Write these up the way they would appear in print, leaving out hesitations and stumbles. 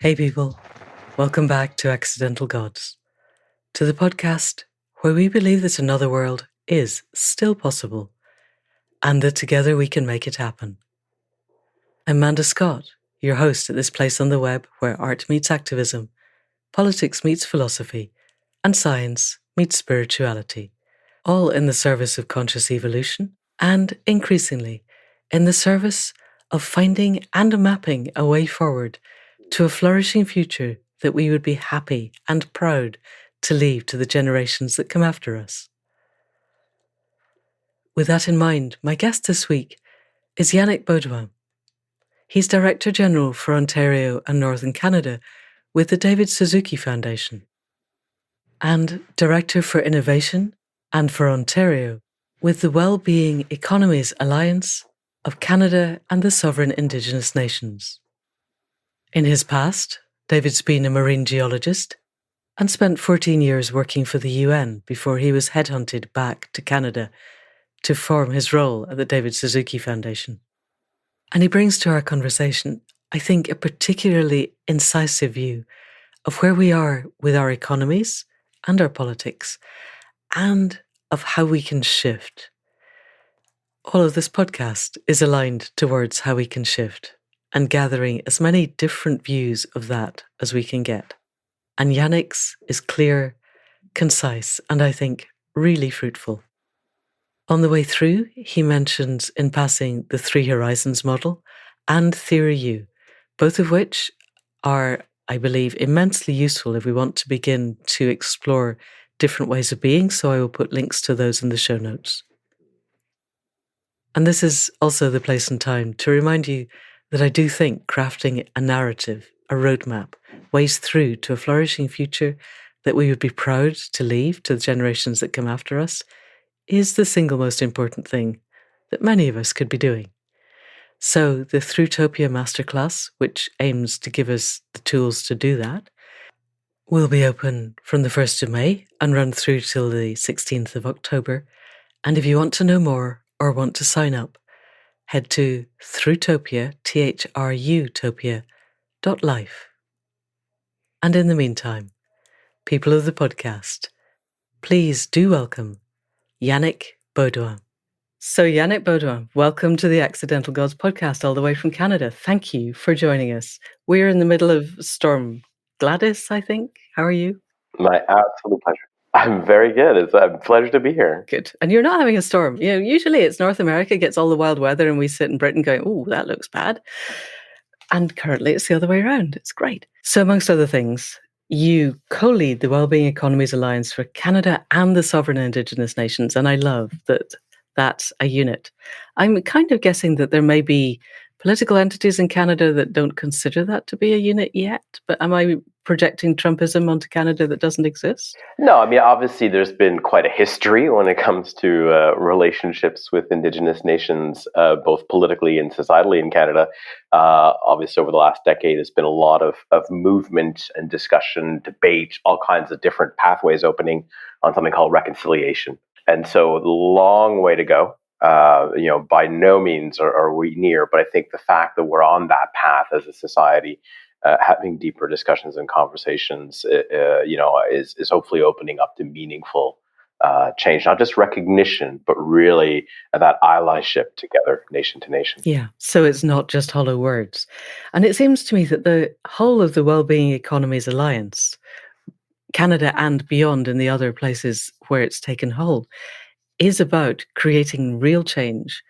Hey people, welcome back to Accidental Gods, to the podcast where we believe that another world is still possible and that together we can make it happen. I'm Amanda Scott, your host at this place on the web where art meets activism, politics meets philosophy, and science meets spirituality, all in the service of conscious evolution and, increasingly, in the service of finding and mapping a way forward to a flourishing future that we would be happy and proud to leave to the generations that come after us. With that in mind, my guest this week is Yannick Beaudoin. He's Director General for Ontario and Northern Canada with the David Suzuki Foundation, and Director for Innovation and for Ontario with the Wellbeing Economies Alliance of Canada and the Sovereign Indigenous Nations. In his past, David's been a marine geologist and spent 14 years working for the UN before he was headhunted back to Canada to form his role at the David Suzuki Foundation. And he brings to our conversation, I think, a particularly incisive view of where we are with our economies and our politics, and of how we can shift. All of this podcast is aligned towards how we can shift and gathering as many different views of that as we can get. And Yannick's is clear, concise, and I think really fruitful. On the way through, he mentions in passing the Three Horizons model and Theory U, both of which are, I believe, immensely useful if we want to begin to explore different ways of being, so I will put links to those in the show notes. And this is also the place and time to remind you that I do think crafting a narrative, a roadmap, ways through to a flourishing future that we would be proud to leave to the generations that come after us is the single most important thing that many of us could be doing. So the Throughtopia Masterclass, which aims to give us the tools to do that, will be open from the 1st of May and run through till the 16th of October. And if you want to know more or want to sign up, head to Throughtopia, THRUtopia.life. And in the meantime, people of the podcast, please do welcome Yannick Beaudoin. So Yannick Beaudoin, welcome to the Accidental Gods podcast all the way from Canada. Thank you for joining us. We're in the middle of Storm Gladys, I think. How are you? My absolute pleasure. I'm very good. It's a pleasure to be here. Good. And you're not having a storm. You know, usually it's North America gets all the wild weather and we sit in Britain going, oh, that looks bad. And currently it's the other way around. It's great. So amongst other things, you co-lead the Wellbeing Economies Alliance for Canada and the Sovereign Indigenous Nations. And I love that that's a unit. I'm kind of guessing that there may be political entities in Canada that don't consider that to be a unit yet. But am I projecting Trumpism onto Canada that doesn't exist? No, I mean, obviously there's been quite a history when it comes to relationships with Indigenous nations, both politically and societally in Canada. Obviously, over the last decade, there's been a lot of movement and discussion, debate, all kinds of different pathways opening on something called reconciliation. And so, long way to go. By no means are we near, but I think the fact that we're on that path as a society, having deeper discussions and conversations, is hopefully opening up to meaningful change, not just recognition, but really that allyship together, nation to nation. Yeah, so it's not just hollow words. And it seems to me that the whole of the Wellbeing Economies Alliance, Canada and beyond in the other places where it's taken hold, is about creating real change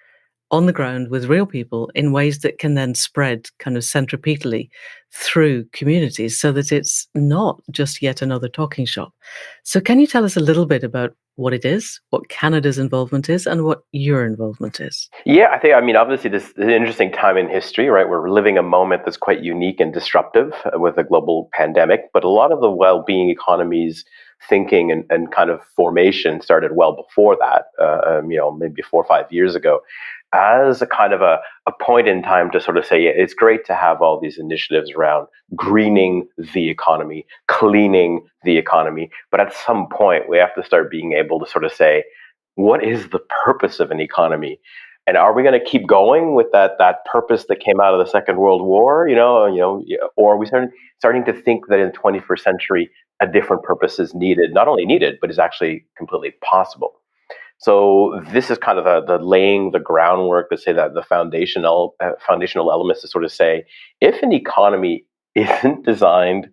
on the ground with real people in ways that can then spread kind of centripetally through communities so that it's not just yet another talking shop. So can you tell us a little bit about what it is, what Canada's involvement is, and what your involvement is? Yeah, obviously this is an interesting time in history, right? We're living a moment that's quite unique and disruptive with a global pandemic, but a lot of the well-being economies thinking and kind of formation started well before that, maybe 4 or 5 years ago, as a kind of a point in time to sort of say, yeah, it's great to have all these initiatives around greening the economy, cleaning the economy. But at some point, we have to start being able to sort of say, what is the purpose of an economy? And are we going to keep going with that purpose that came out of the Second World War? Or are we starting to think that in the 21st century a different purpose is needed? Not only needed, but is actually completely possible. So this is kind of the laying the groundwork to say that the foundational elements to sort of say, if an economy isn't designed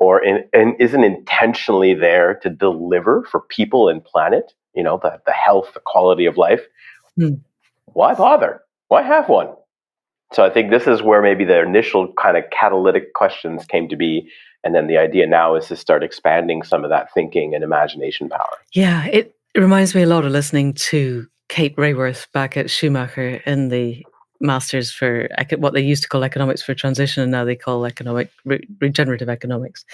and isn't intentionally there to deliver for people and planet, the health, the quality of life, why bother? Why have one? So I think this is where maybe the initial kind of catalytic questions came to be. And then the idea now is to start expanding some of that thinking and imagination power. Yeah, it reminds me a lot of listening to Kate Rayworth back at Schumacher in the Masters for what they used to call economics for transition, and now they call regenerative economics.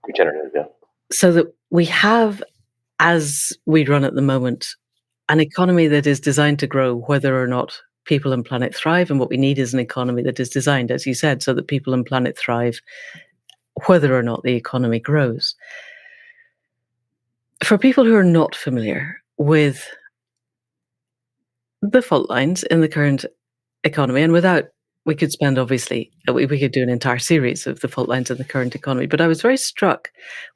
Regenerative, yeah. So that we have, as we run at the moment, an economy that is designed to grow whether or not people and planet thrive. And what we need is an economy that is designed, as you said, so that people and planet thrive whether or not the economy grows. For people who are not familiar with the fault lines in the current economy, and we could spend, obviously, we could do an entire series of the fault lines in the current economy, but I was very struck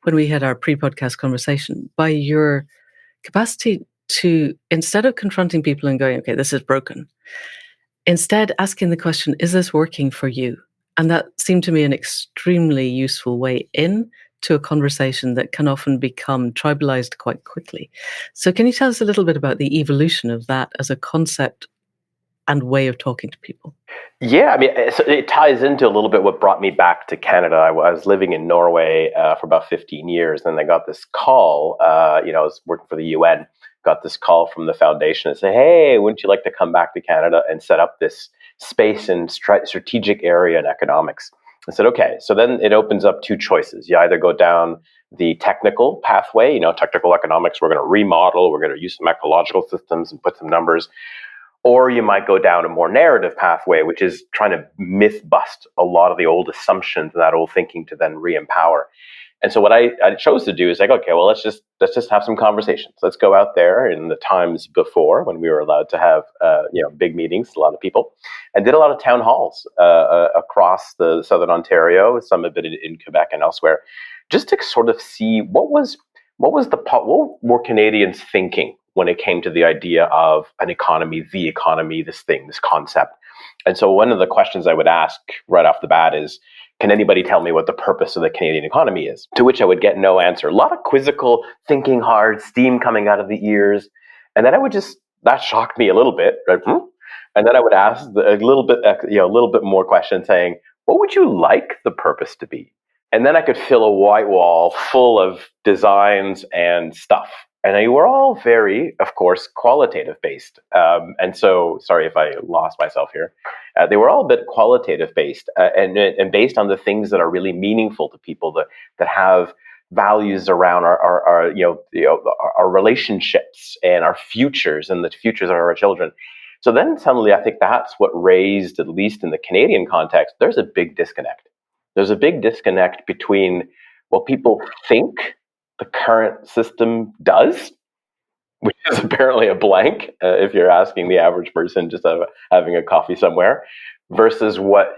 when we had our pre-podcast conversation by your capacity to, instead of confronting people and going, okay, this is broken, instead asking the question, is this working for you? And that seemed to me an extremely useful way to a conversation that can often become tribalized quite quickly. So can you tell us a little bit about the evolution of that as a concept and way of talking to people? Yeah, I mean, it ties into a little bit what brought me back to Canada. I was living in Norway for about 15 years, and I got this call. I was working for the UN, got this call from the foundation and say, hey, wouldn't you like to come back to Canada and set up this space in strategic area in economics? I said, okay. So then it opens up two choices. You either go down the technical pathway, technical economics, we're going to remodel, we're going to use some ecological systems and put some numbers. Or you might go down a more narrative pathway, which is trying to myth bust a lot of the old assumptions and that old thinking to then re-empower. And so what I chose to do is like, okay, well, let's just have some conversations. Let's go out there in the times before when we were allowed to have big meetings, a lot of people, and did a lot of town halls across the Southern Ontario, some of it in Quebec and elsewhere, just to sort of see what were Canadians thinking when it came to the idea of an economy, this thing, this concept. And so one of the questions I would ask right off the bat is, can anybody tell me what the purpose of the Canadian economy is? To which I would get no answer. A lot of quizzical, thinking hard, steam coming out of the ears. And then that shocked me a little bit. Right? And then I would ask a little bit more questions saying, what would you like the purpose to be? And then I could fill a white wall full of designs and stuff. And they were all very, of course, qualitative based. And so, sorry if I lost myself here. They were all a bit qualitative based and based on the things that are really meaningful to people that have values around our relationships and our futures and the futures of our children. So then suddenly, I think that's what raised, at least in the Canadian context, there's a big disconnect. There's a big disconnect between what people think the current system does, which is apparently a blank if you're asking the average person just having a coffee somewhere, versus what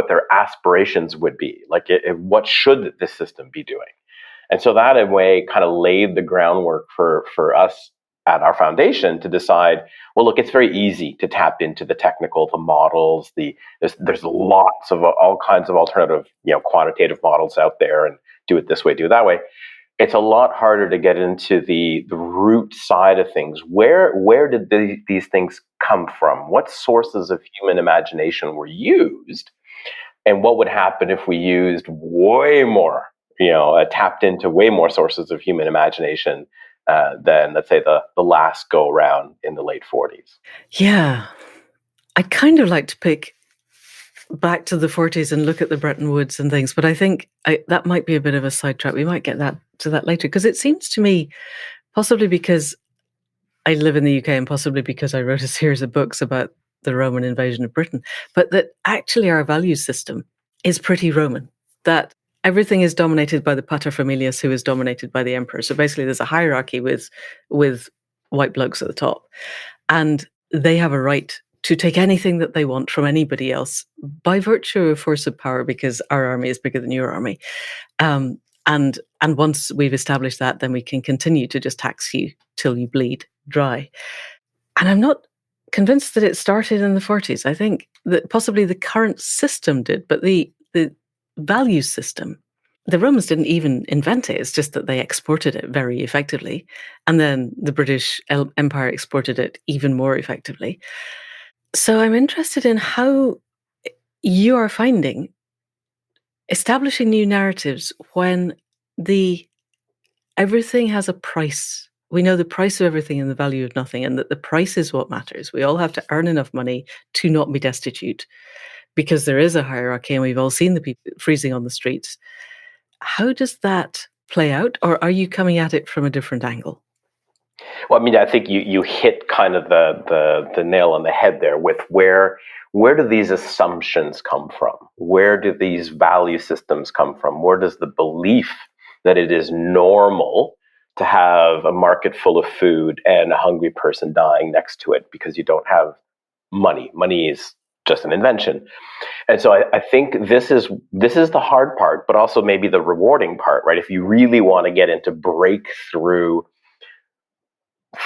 their aspirations would be. Like, what should this system be doing? And so that, in a way, kind of laid the groundwork for us at our foundation to decide, well, look, it's very easy to tap into the technical, the models, there's lots of all kinds of alternative, quantitative models out there, and do it this way, do it that way. It's a lot harder to get into the root side of things. Where did these things come from? What sources of human imagination were used? And what would happen if we used way more, tapped into way more sources of human imagination than, let's say, the last go around in the late 40s? Yeah. I kind of like to pick back to the 40s and look at the Bretton Woods and things, but I think that might be a bit of a sidetrack. We might get to that later, because it seems to me, possibly because I live in the UK and possibly because I wrote a series of books about the Roman invasion of Britain, but that actually our value system is pretty Roman, that everything is dominated by the paterfamilias, who is dominated by the emperor. So basically there's a hierarchy with white blokes at the top. And they have a right to take anything that they want from anybody else by virtue of force of power, because our army is bigger than your army. And once we've established that, then we can continue to just tax you till you bleed dry. And I'm not convinced that it started in the 40s. I think that possibly the current system did, but the value system, the Romans didn't even invent it. It's just that they exported it very effectively. And then the British Empire exported it even more effectively. So I'm interested in how you are finding establishing new narratives when everything has a price. We know the price of everything and the value of nothing, and that the price is what matters. We all have to earn enough money to not be destitute, because there is a hierarchy, and we've all seen the people freezing on the streets. How does that play out, or are you coming at it from a different angle? Well, I mean, I think you hit kind of the nail on the head there with where do these assumptions come from? Where do these value systems come from? Where does the belief that it is normal to have a market full of food and a hungry person dying next to it because you don't have money? Money is just an invention. And so I think this is the hard part, but also maybe the rewarding part, right? If you really want to get into breakthrough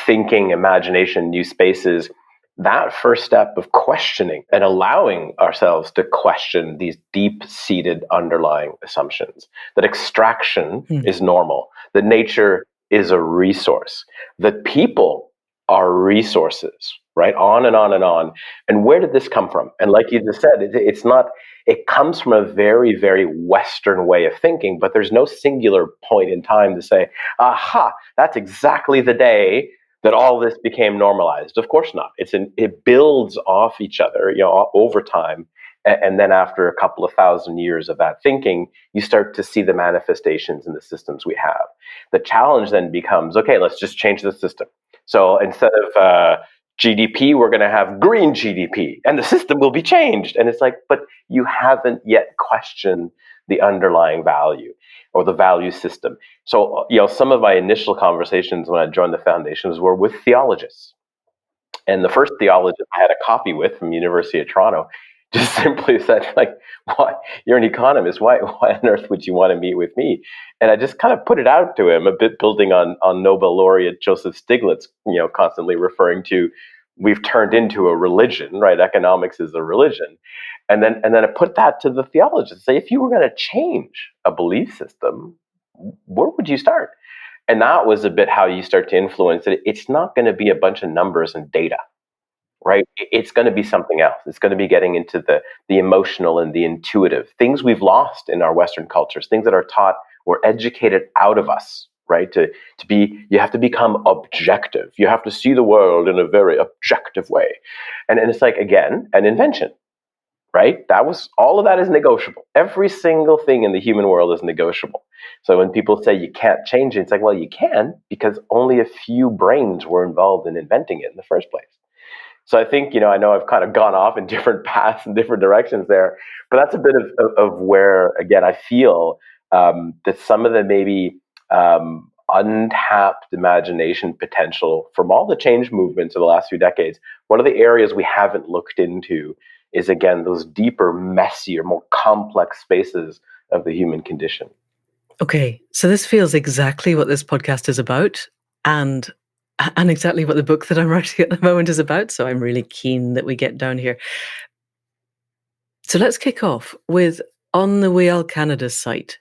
thinking, imagination, new spaces, that first step of questioning and allowing ourselves to question these deep-seated underlying assumptions, that extraction is normal, that nature is a resource, that people are resources, right? On and on and on. And where did this come from? And like you just said, it comes from a very, very Western way of thinking, but there's no singular point in time to say, aha, that's exactly the day that all this became normalized. Of course not. It builds off each other, over time. And then after a couple of thousand years of that thinking, you start to see the manifestations in the systems we have. The challenge then becomes, okay, let's just change the system. So instead of GDP, we're going to have green GDP, and the system will be changed. And it's like, but you haven't yet questioned the underlying value or the value system. So, some of my initial conversations when I joined the foundations were with theologists. And the first theologist I had a copy with from University of Toronto just simply said, like, why, you're an economist, why on earth would you want to meet with me? And I just kind of put it out to him, a bit building on Nobel laureate Joseph Stiglitz, constantly referring to, we've turned into a religion, right? Economics is a religion. And then I put that to the theologist, say, if you were going to change a belief system, where would you start? And that was a bit how you start to influence it. It's not going to be a bunch of numbers and data, right? It's going to be something else. It's going to be getting into the emotional and the intuitive, things we've lost in our Western cultures, things that are taught or educated out of us, right? You have to become objective. You have to see the world in a very objective way. And it's like, again, an invention, right? All of that is negotiable. Every single thing in the human world is negotiable. So when people say you can't change it, it's like, well, you can, because only a few brains were involved in inventing it in the first place. So I think, I know I've kind of gone off in different paths and different directions there, but that's a bit of where, again, I feel that some of the maybe untapped imagination potential from all the change movements of the last few decades, one of the areas we haven't looked into is, again, those deeper, messier, more complex spaces of the human condition. Okay, so this feels exactly what this podcast is about, and exactly what the book that I'm writing at the moment is about. So I'm really keen that we get down here. So let's kick off with, on the We All Canada site,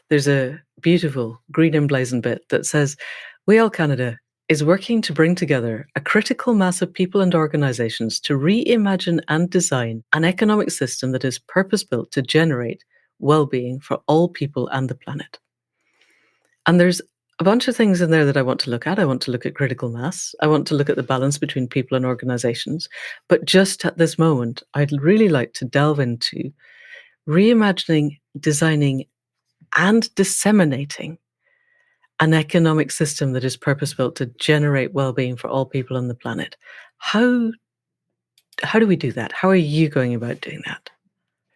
there's a beautiful green emblazoned bit that says, We All Canada is working to bring together a critical mass of people and organizations to reimagine and design an economic system that is purpose-built to generate well-being for all people and the planet. And there's a bunch of things in there that I want to look at. I want to look at critical mass. I want to look at the balance between people and organizations. But just at this moment, I'd really like to delve into reimagining, designing, and disseminating an economic system that is purpose-built to generate well-being for all people on the planet. How do we do that? How are you going about doing that?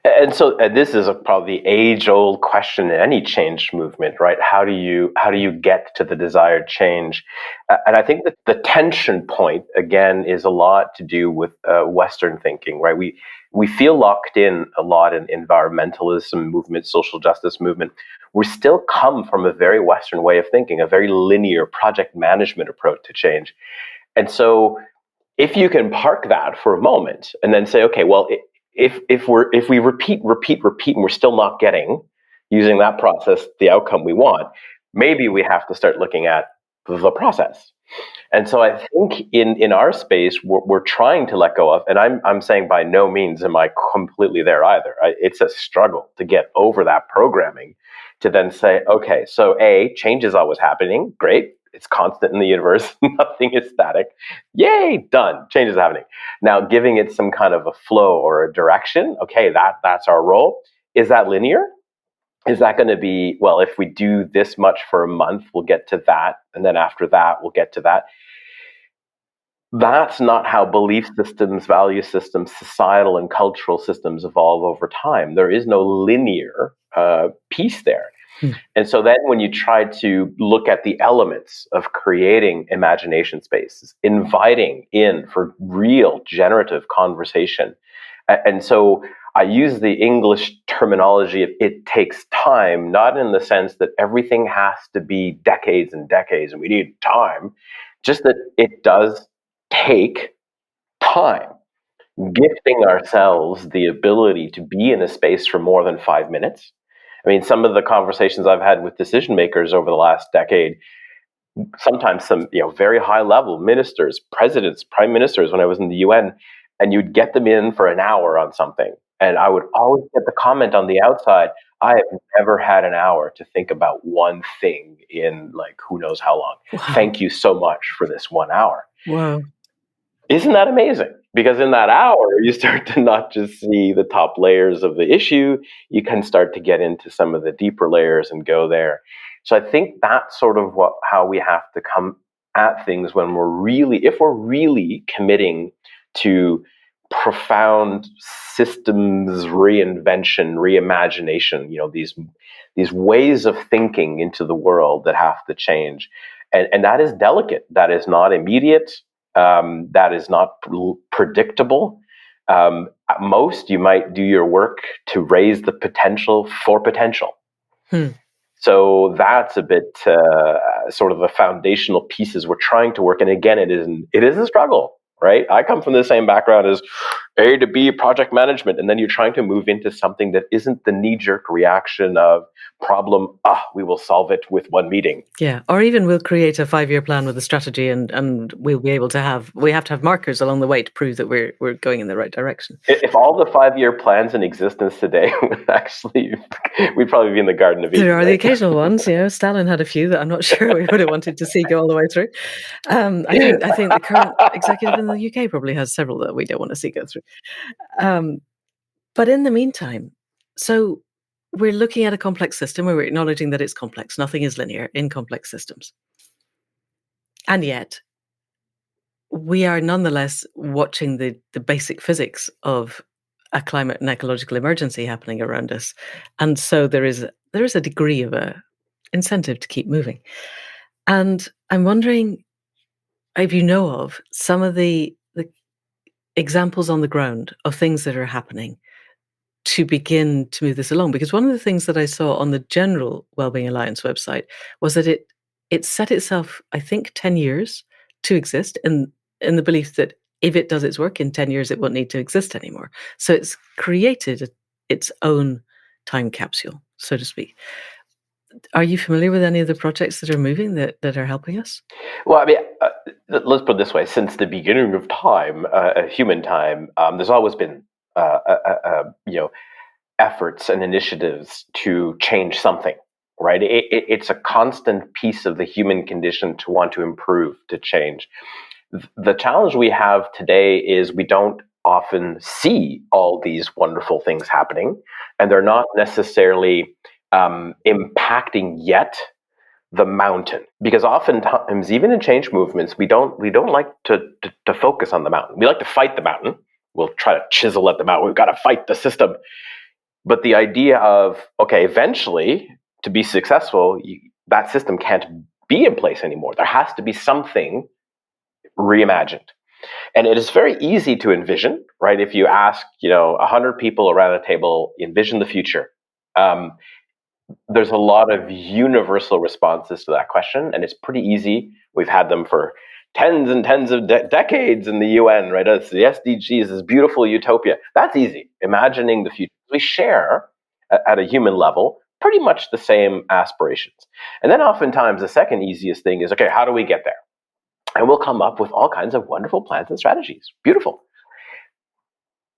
And so this is probably the age-old question in any change movement, right? How do you get to the desired change? And I think that the tension point again is a lot to do with Western thinking, right? We feel locked in a lot in environmentalism movement, social justice movement. We still come from a very Western way of thinking, a very linear project management approach to change. And so if you can park that for a moment and then say, okay, well, if we repeat, and we're still not getting, using that process, the outcome we want, maybe we have to start looking at the process. And so I think in our space, we're trying to let go of, and I'm saying by no means am I completely there either. It's a struggle to get over that programming, to then say, okay, so change is always happening. Great. It's constant in the universe. Nothing is static. Yay, done. Change is happening. Now, giving it some kind of a flow or a direction. Okay, that's our role. Is that linear? Is that going to be, well, if we do this much for a month, we'll get to that. And then after that, we'll get to that. That's not how belief systems, value systems, societal and cultural systems evolve over time. There is no linear piece there. And so then when you try to look at the elements of creating imagination spaces, inviting in for real generative conversation. And so I use the English terminology of it takes time, not in the sense that everything has to be decades and decades and we need time, just that it does take time. Gifting ourselves the ability to be in a space for more than 5 minutes. I mean, some of the conversations I've had with decision makers over the last decade, sometimes some very high level ministers, presidents, prime ministers when I was in the UN, and you'd get them in for an hour on something. And I would always get the comment on the outside, I have never had an hour to think about one thing in like who knows how long. Wow. Thank you so much for this 1 hour. Wow. Isn't that amazing? Because in that hour, you start to not just see the top layers of the issue, you can start to get into some of the deeper layers and go there. So I think that's sort of how we have to come at things when if we're really committing to profound systems reinvention, reimagination, these ways of thinking into the world that have to change. And that is delicate. That is not immediate. That is not predictable. At most, you might do your work to raise the potential for potential. So that's a bit sort of the foundational pieces we're trying to work. And again, it is a struggle, right? I come from the same background as A to B project management, and then you're trying to move into something that isn't the knee-jerk reaction of problem, we will solve it with one meeting. Yeah, or even we'll create a 5-year plan with a strategy and we'll be able to we have to have markers along the way to prove that we're going in the right direction. If all the 5-year plans in existence today we'd probably be in the Garden of Eden. There are the occasional ones, Stalin had a few that I'm not sure we would have wanted to see go all the way through. I think the current executive in the UK probably has several that we don't want to see go through. But in the meantime, so we're looking at a complex system where we're acknowledging that it's complex. Nothing is linear in complex systems. And yet, we are nonetheless watching the basic physics of a climate and ecological emergency happening around us. And so there is a degree of a incentive to keep moving. And I'm wondering if you know of some of the examples on the ground of things that are happening to begin to move this along. Because one of the things that I saw on the general Wellbeing Alliance website was that it set itself, I think, 10 years to exist in the belief that if it does its work in 10 years, it won't need to exist anymore. So it's created its own time capsule, so to speak. Are you familiar with any of the projects that are moving that are helping us? Well, I mean, let's put it this way. Since the beginning of time, human time, there's always been efforts and initiatives to change something, right? It's a constant piece of the human condition to want to improve, to change. The challenge we have today is we don't often see all these wonderful things happening, and they're not necessarily impacting yet the mountain, because oftentimes, even in change movements, we don't like to focus on the mountain. We like to fight the mountain. We'll try to chisel at the mountain. We've got to fight the system. But the idea of, okay, eventually, to be successful, that system can't be in place anymore. There has to be something reimagined. And it is very easy to envision, right? If you ask, 100 people around a table, envision the future. There's a lot of universal responses to that question, and it's pretty easy. We've had them for tens and tens of decades in the UN, right? It's the SDGs, this beautiful utopia. That's easy. Imagining the future. We share, at a human level, pretty much the same aspirations. And then oftentimes the second easiest thing is, okay, how do we get there? And we'll come up with all kinds of wonderful plans and strategies. Beautiful.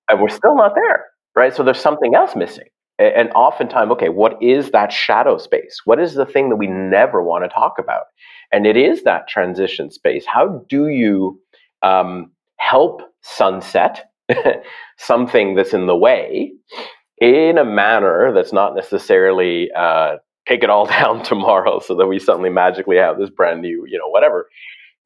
And we're still not there, right? So there's something else missing. And oftentimes, okay, what is that shadow space? What is the thing that we never want to talk about? And it is that transition space. How do you help sunset something that's in the way in a manner that's not necessarily take it all down tomorrow so that we suddenly magically have this brand new, whatever.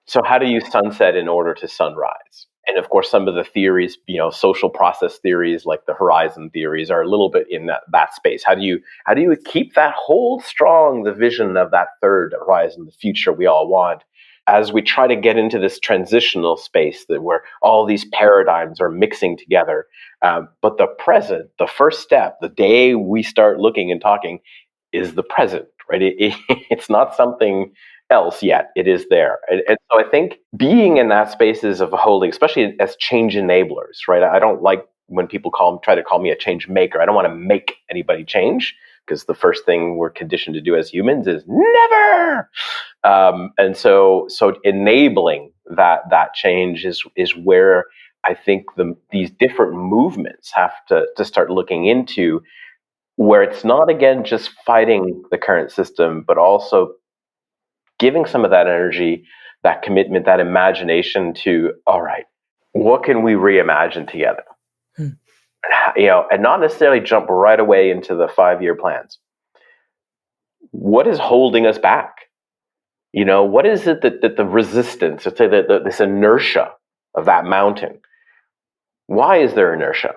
So how do you sunset in order to sunrise? And of course, some of the theories, social process theories like the horizon theories are a little bit in that space. How do you keep that hold strong, the vision of that third horizon, the future we all want, as we try to get into this transitional space where all these paradigms are mixing together. But the present, the first step, the day we start looking and talking, is the present, right? It's not something else yet. It is there. And so I think being in that spaces of holding, especially as change enablers, right? I don't like when people try to call me a change maker. I don't want to make anybody change, because the first thing we're conditioned to do as humans is never. And so enabling that change is where I think these different movements have to start looking into, where it's not, again, just fighting the current system, but also giving some of that energy, that commitment, that imagination to, all right, what can we reimagine together? And not necessarily jump right away into the 5-year plans. What is holding us back? What is it that the resistance, let's say this inertia of that mountain? Why is there inertia?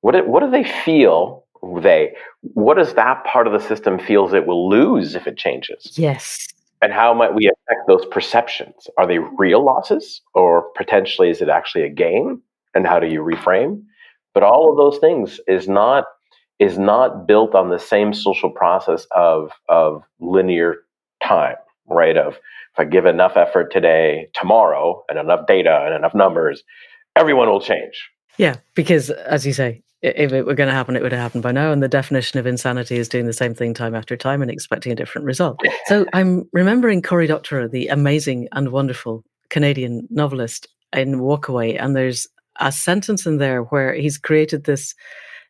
What do they feel? What does that part of the system feels it will lose if it changes? Yes. And how might we affect those perceptions? Are they real losses, or potentially is it actually a gain? And how do you reframe? But all of those things is not built on the same social process of linear time, right? Of, if I give enough effort today, tomorrow, and enough data and enough numbers, everyone will change. Yeah, because as you say, if it were going to happen, it would have happened by now. And the definition of insanity is doing the same thing time after time and expecting a different result. So I'm remembering Cory Doctorow, the amazing and wonderful Canadian novelist, in Walkaway. And there's a sentence in there where he's created this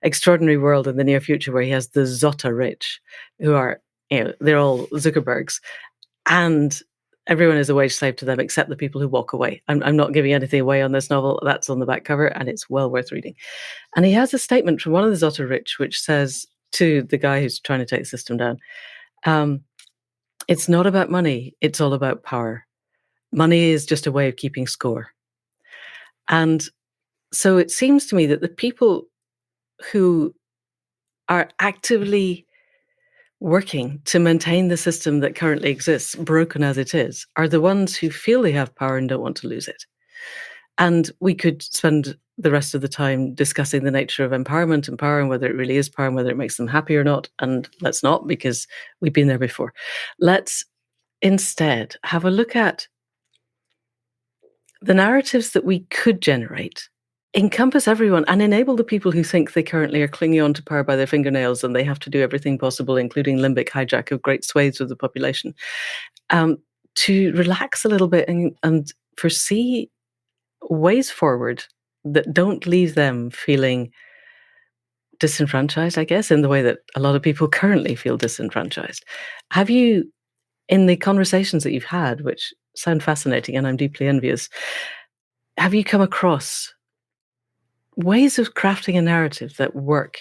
extraordinary world in the near future where he has the Zota rich, who are, they're all Zuckerbergs. And everyone is a wage slave to them except the people who walk away. I'm not giving anything away on this novel. That's on the back cover, and it's well worth reading. And he has a statement from one of the Zota rich which says to the guy who's trying to take the system down, it's not about money, it's all about power. Money is just a way of keeping score. And so it seems to me that the people who are actively working to maintain the system that currently exists, broken as it is, are the ones who feel they have power and don't want to lose it. And we could spend the rest of the time discussing the nature of empowerment and power, and whether it really is power and whether it makes them happy or not. And let's not, because we've been there before. Let's instead have a look at the narratives that we could generate, encompass everyone, and enable the people who think they currently are clinging on to power by their fingernails and they have to do everything possible, including limbic hijack of great swathes of the population, to relax a little bit and foresee ways forward that don't leave them feeling disenfranchised, I guess, in the way that a lot of people currently feel disenfranchised. Have you, in the conversations that you've had, which sound fascinating and I'm deeply envious, have you come across ways of crafting a narrative that work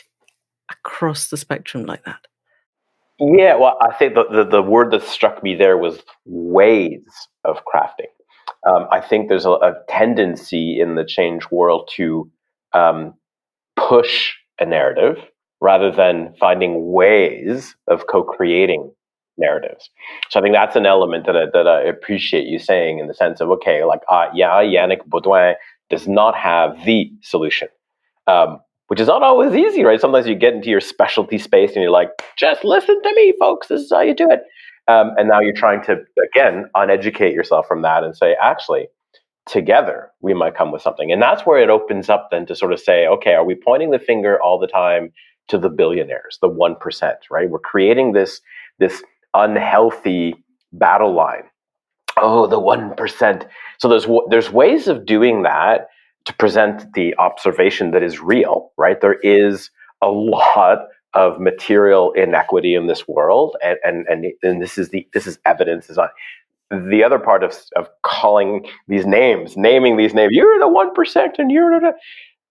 across the spectrum like that? Yeah, well, I think the word that struck me there was ways of crafting. I think there's a tendency in the change world to push a narrative rather than finding ways of co-creating narratives. So I think that's an element that I appreciate you saying, in the sense of, okay, like, yeah, Yannick Beaudoin does not have the solution, which is not always easy, right? Sometimes you get into your specialty space and you're like, just listen to me, folks, this is how you do it. And now you're trying to, again, uneducate yourself from that and say, actually, together we might come with something. And that's where it opens up then to sort of say, okay, are we pointing the finger all the time to the billionaires, the 1%, right? We're creating this unhealthy battle line. Oh, the 1%. So there's ways of doing that to present the observation that is real, right? There is a lot of material inequity in this world, and this is evidence. Is on the other part of calling these names, naming these names. You're the 1%, and you're the.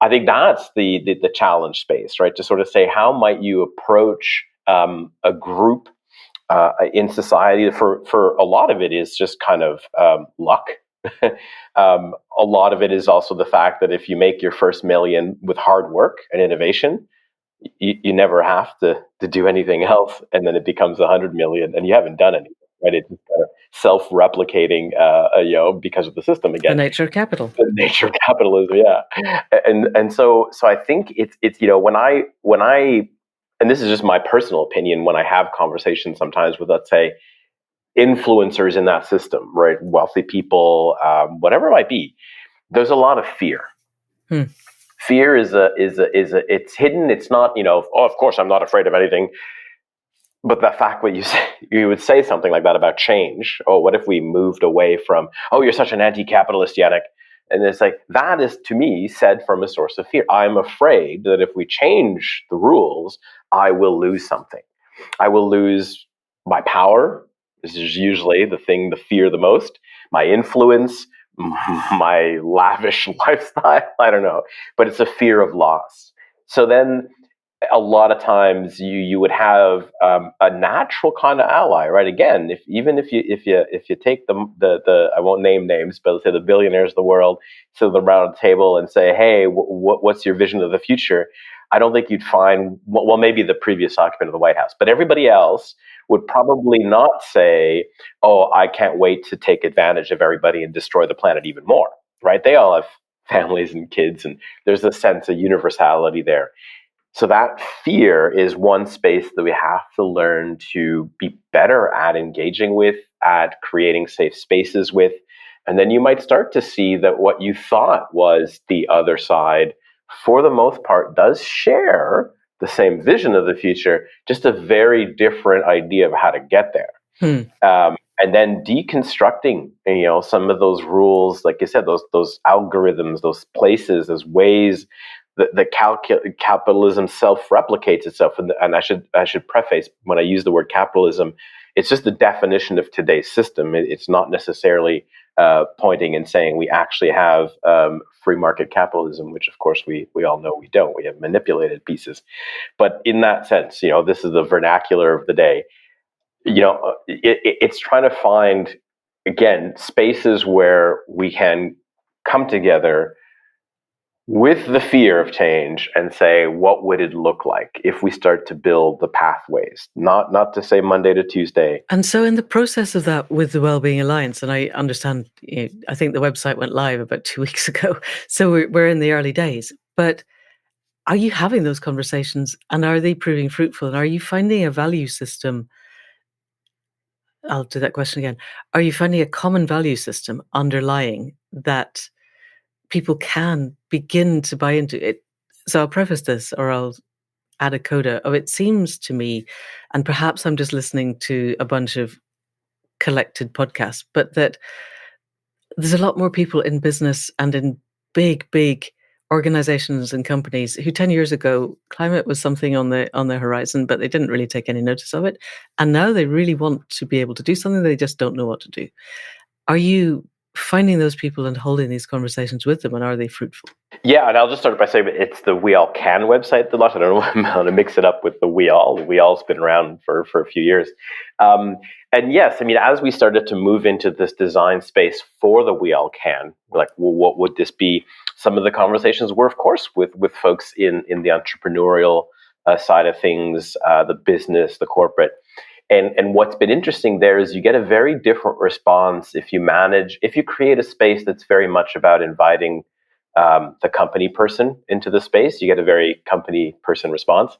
I think that's the challenge space, right? To sort of say, how might you approach a group in society? For a lot of it is just kind of luck. A lot of it is also the fact that if you make your first million with hard work and innovation, you never have to do anything else, and then it becomes 100 million, and you haven't done anything, right? It's just kind of self-replicating, because of the system again. The nature of capital. The nature of capitalism, yeah. And so I think it's when I and this is just my personal opinion, when I have conversations sometimes with, let's say, influencers in that system, right, wealthy people, whatever it might be, there's a lot of fear. Fear is it's hidden. It's not, oh, of course I'm not afraid of anything. But the fact that you would say something like that about change. Oh, what if we moved away from, oh, you're such an anti-capitalist, Yannick. And it's like, that is, to me, said from a source of fear. I'm afraid that if we change the rules, I will lose something. I will lose my power. This is usually the thing to fear the most. My influence, my lavish lifestyle. I don't know. But it's a fear of loss. So then a lot of times you would have a natural kind of ally, right? Again, if you take the I won't name names, but let's say the billionaires of the world, sit around the table and say, hey, what's your vision of the future? I don't think you'd find, well, maybe the previous occupant of the White House, but everybody else would probably not say, oh, I can't wait to take advantage of everybody and destroy the planet even more, right? They all have families and kids, and there's a sense of universality there. So that fear is one space that we have to learn to be better at engaging with, at creating safe spaces with. And then you might start to see that what you thought was the other side, for the most part, does share the same vision of the future, just a very different idea of how to get there. And then deconstructing, some of those rules, like you said, those algorithms, those places, those ways that capitalism self-replicates itself. And I should preface, when I use the word capitalism, it's just the definition of today's system. It's not necessarily pointing and saying we actually have free market capitalism, which of course we all know we don't. We have manipulated pieces. But in that sense, this is the vernacular of the day. It's trying to find, again, spaces where we can come together with the fear of change and say, what would it look like if we start to build the pathways? Not to say Monday to Tuesday. And so in the process of that with the Wellbeing Alliance, and I understand, I think the website went live about 2 weeks ago, so we're in the early days, but are you having those conversations, and are they proving fruitful? And are you finding a value system? I'll do that question again. Are you finding a common value system underlying that people can begin to buy into it? So I'll preface this, or I'll add a coda of, it seems to me, and perhaps I'm just listening to a bunch of collected podcasts, but that there's a lot more people in business and in big organizations and companies who 10 years ago, climate was something on the horizon, but they didn't really take any notice of it. And now they really want to be able to do something, they just don't know what to do. Are you finding those people and holding these conversations with them, and are they fruitful? Yeah, and I'll just start by saying it's the We All Can website. I don't know, I'm going to mix it up with the We All. The We All's been around for a few years. And yes, as we started to move into this design space for the We All Can, like, well, what would this be? Some of the conversations were, of course, with folks in the entrepreneurial side of things, the business, the corporate. And what's been interesting there is you get a very different response if you create a space that's very much about inviting the company person into the space. You get a very company person response.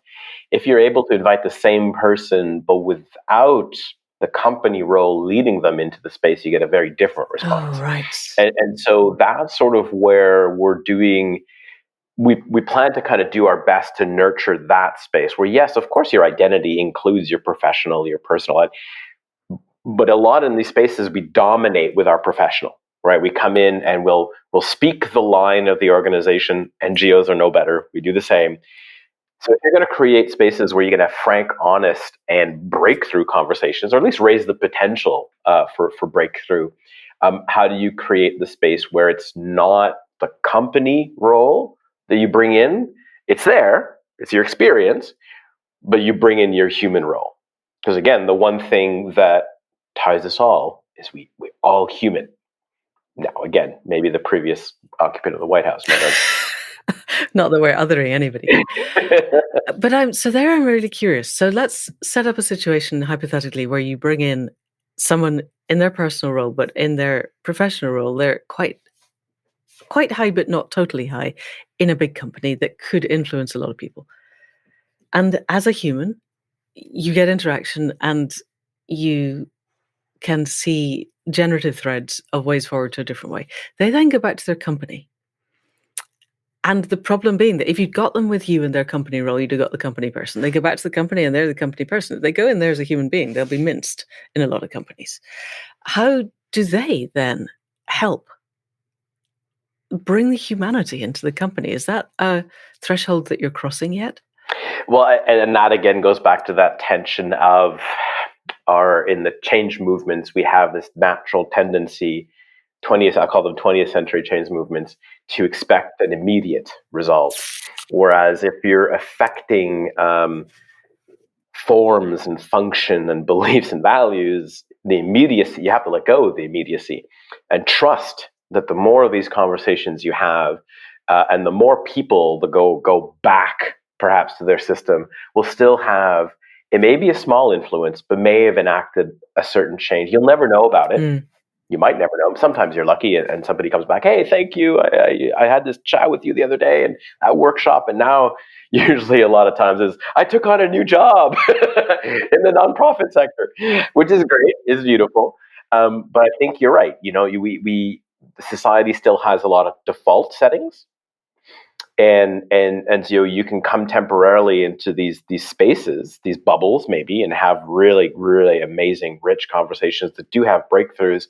If you're able to invite the same person, but without the company role leading them into the space, you get a very different response. Oh, right. And so that's sort of where we plan to kind of do our best to nurture that space where, yes, of course, your identity includes your professional, your personal life. But a lot in these spaces, we dominate with our professional, right? We come in and we'll speak the line of the organization. NGOs are no better. We do the same. So if you're going to create spaces where you're going to have frank, honest, and breakthrough conversations, or at least raise the potential for breakthrough, how do you create the space where it's not the company role that you bring in? It's there, it's your experience, but you bring in your human role. Because again, the one thing that ties us all is we all human. Now, again, maybe the previous occupant of the White House might have. Not that we're othering anybody. But I'm really curious. So let's set up a situation hypothetically where you bring in someone in their personal role, but in their professional role, they're quite high, but not totally high, in a big company that could influence a lot of people. And as a human, you get interaction and you can see generative threads of ways forward to a different way. They then go back to their company. And the problem being that if you've got them with you in their company role, you've got the company person. They go back to the company and they're the company person. If they go in there as a human being, they'll be minced in a lot of companies. How do they then help bring the humanity into the company? Is that a threshold that you're crossing yet? Well, and that again goes back to that tension of in the change movements, we have this natural tendency, I call them 20th century change movements, to expect an immediate result. Whereas if you're affecting forms and function and beliefs and values, the immediacy, you have to let go of the immediacy and trust that the more of these conversations you have, and the more people that go back perhaps to their system, will still have, it may be a small influence, but may have enacted a certain change. You'll never know about it. You might never know. Sometimes you're lucky and somebody comes back, hey, thank you. I had this chat with you the other day and at workshop, and now usually a lot of times is, I took on a new job in the nonprofit sector, which is great, is beautiful. But I think you're right. Society still has a lot of default settings. And so you can come temporarily into these spaces, these bubbles maybe, and have really, really amazing, rich conversations that do have breakthroughs.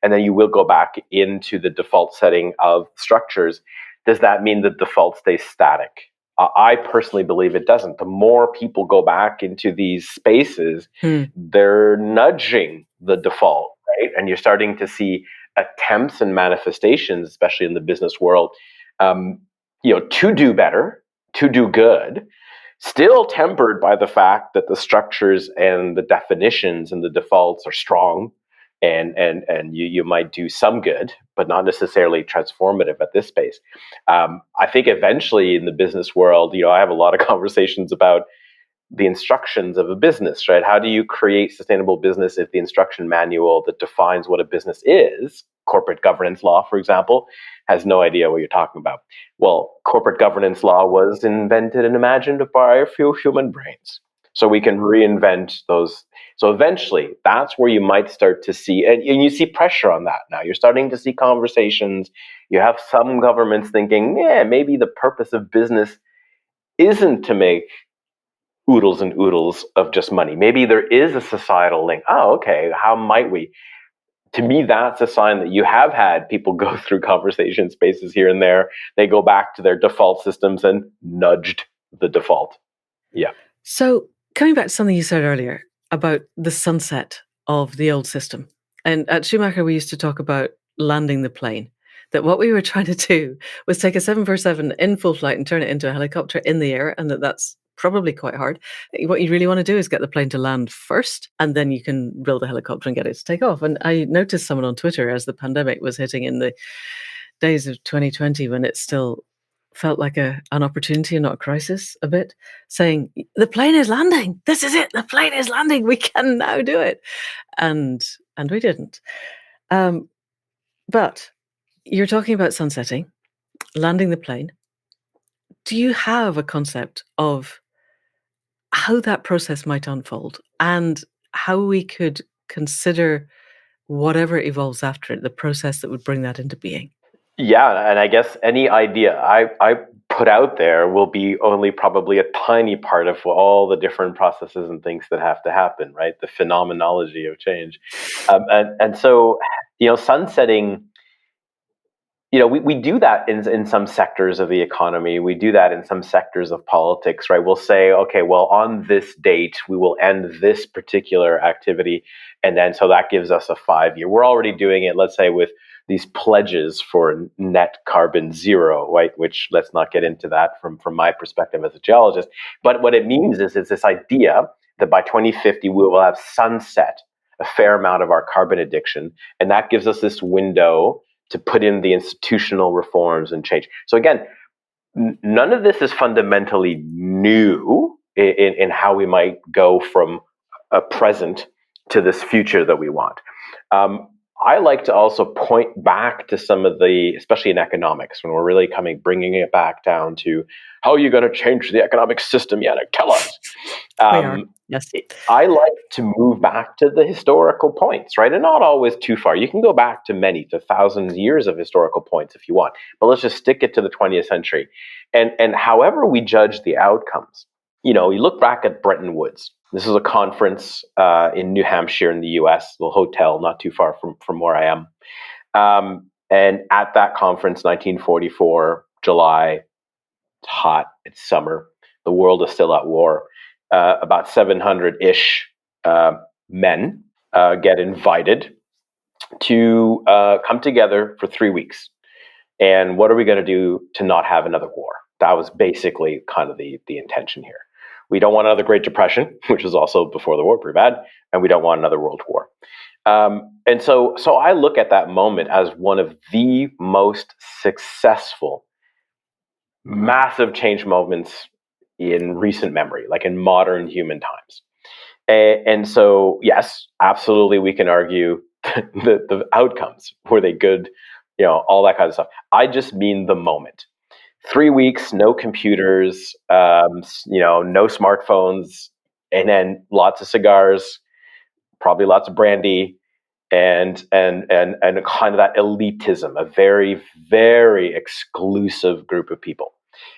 And then you will go back into the default setting of structures. Does that mean the default stays static? I personally believe it doesn't. The more people go back into these spaces, they're nudging the default, right? And you're starting to see attempts and manifestations, especially in the business world, to do better, to do good, still tempered by the fact that the structures and the definitions and the defaults are strong, and you might do some good, but not necessarily transformative at this space. I think eventually in the business world, I have a lot of conversations about the instructions of a business, right? How do you create sustainable business if the instruction manual that defines what a business is, corporate governance law, for example, has no idea what you're talking about? Well, corporate governance law was invented and imagined by a few human brains. So we can reinvent those. So eventually, that's where you might start to see, and you see pressure on that now. You're starting to see conversations. You have some governments thinking, maybe the purpose of business isn't to make oodles and oodles of just money. Maybe there is a societal link. Oh, okay, how might we? To me, that's a sign that you have had people go through conversation spaces here and there. They go back to their default systems and nudged the default. Yeah. So coming back to something you said earlier about the sunset of the old system. And at Schumacher, we used to talk about landing the plane. That what we were trying to do was take a 747 in full flight and turn it into a helicopter in the air, and that's probably quite hard. What you really want to do is get the plane to land first, and then you can build a helicopter and get it to take off. And I noticed someone on Twitter as the pandemic was hitting in the days of 2020 when it still felt like an opportunity and not a crisis a bit, saying, the plane is landing. This is it. The plane is landing. We can now do it. And we didn't. But you're talking about sunsetting, landing the plane. Do you have a concept of how that process might unfold and how we could consider whatever evolves after it, the process that would bring that into being? Yeah, and I guess any idea I put out there will be only probably a tiny part of all the different processes and things that have to happen, right? The phenomenology of change. And so, sunsetting, we do that in some sectors of the economy. We do that in some sectors of politics, right? We'll say, okay, well, on this date, we will end this particular activity. And then so that gives us a 5-year. We're already doing it, let's say, with these pledges for net carbon zero, right? Which, let's not get into that from my perspective as a geologist. But what it means is this idea that by 2050, we will have sunset a fair amount of our carbon addiction. And that gives us this window to put in the institutional reforms and change. So again, none of this is fundamentally new in how we might go from a present to this future that we want. I like to also point back to some of the, especially in economics, when we're really bringing it back down to how are you going to change the economic system, Yannick? Tell us. We are. Yes. I like to move back to the historical points, right? And not always too far. You can go back to thousands of years of historical points if you want, but let's just stick it to the 20th century. And however we judge the outcomes, you look back at Bretton Woods. This is a conference in New Hampshire in the US, a little hotel not too far from where I am. And at that conference, 1944, July, it's hot, it's summer, the world is still at war. About 700-ish men get invited to come together for 3 weeks. And what are we going to do to not have another war? That was basically kind of the intention here. We don't want another Great Depression, which was also before the war, pretty bad, and we don't want another world war. And so I look at that moment as one of the most successful, massive change moments in recent memory, like in modern human times. And so, yes, absolutely, we can argue the outcomes. Were they good? All that kind of stuff. I just mean the moment. 3 weeks, no computers, no smartphones, and then lots of cigars, probably lots of brandy, and kind of that elitism, a very, very exclusive group of people.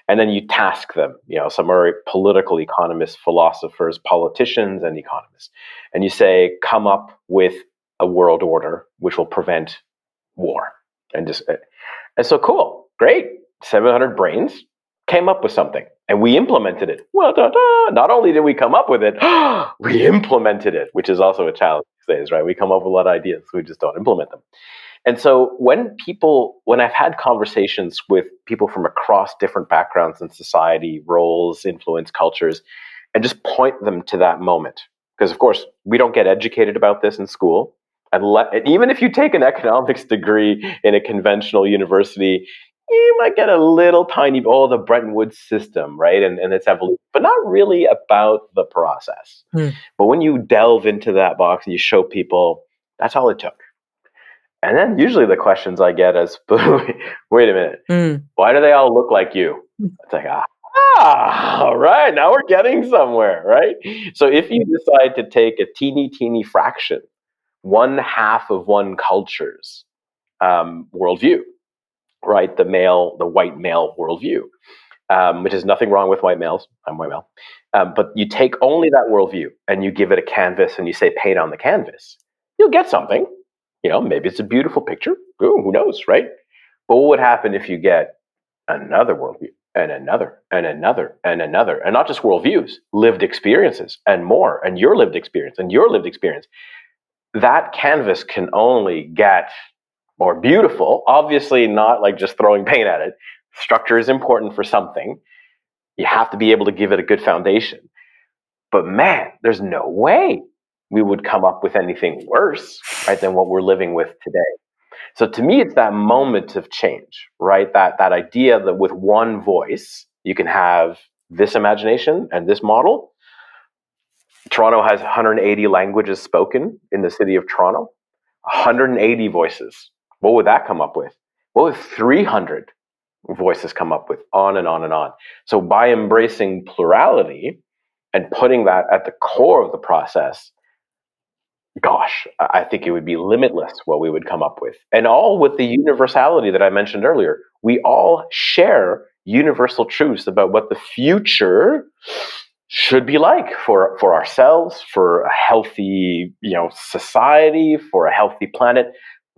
And then you task them, some are political economists, philosophers, politicians, and economists. And you say, come up with a world order which will prevent war. And so cool, great. 700 brains came up with something and we implemented it. Well, not only did we come up with it, we implemented it, which is also a challenge these days, right? We come up with a lot of ideas, we just don't implement them. And so when I've had conversations with people from across different backgrounds in society, roles, influence, cultures, and just point them to that moment, because of course we don't get educated about this in school. And even if you take an economics degree in a conventional university, you might get a little tiny, the Bretton Woods system, right? And its evolution, but not really about the process. But when you delve into that box and you show people, that's all it took. And then usually the questions I get is, wait a minute, why do they all look like you? It's like, all right, now we're getting somewhere, right? So if you decide to take a teeny fraction, 1/2 of one culture's worldview, right? The white male worldview, which is nothing wrong with white males. I'm white male. But you take only that worldview and you give it a canvas and you say, paint on the canvas, you'll get something. Maybe it's a beautiful picture. Ooh, who knows, right? But what would happen if you get another worldview and another and another and another, and not just worldviews, lived experiences and more, and your lived experience and your lived experience? That canvas can only get more beautiful. Obviously, not like just throwing paint at it. Structure is important for something. You have to be able to give it a good foundation. But man, there's no way we would come up with anything worse, right, than what we're living with today. So to me, it's that moment of change, right? That idea that with one voice, you can have this imagination and this model. Toronto has 180 languages spoken in the city of Toronto, 180 voices. What would that come up with? What would 300 voices come up with? On and on and on. So by embracing plurality and putting that at the core of the process, gosh, I think it would be limitless what we would come up with. And all with the universality that I mentioned earlier. We all share universal truths about what the future should be like for ourselves, for a healthy, society, for a healthy planet.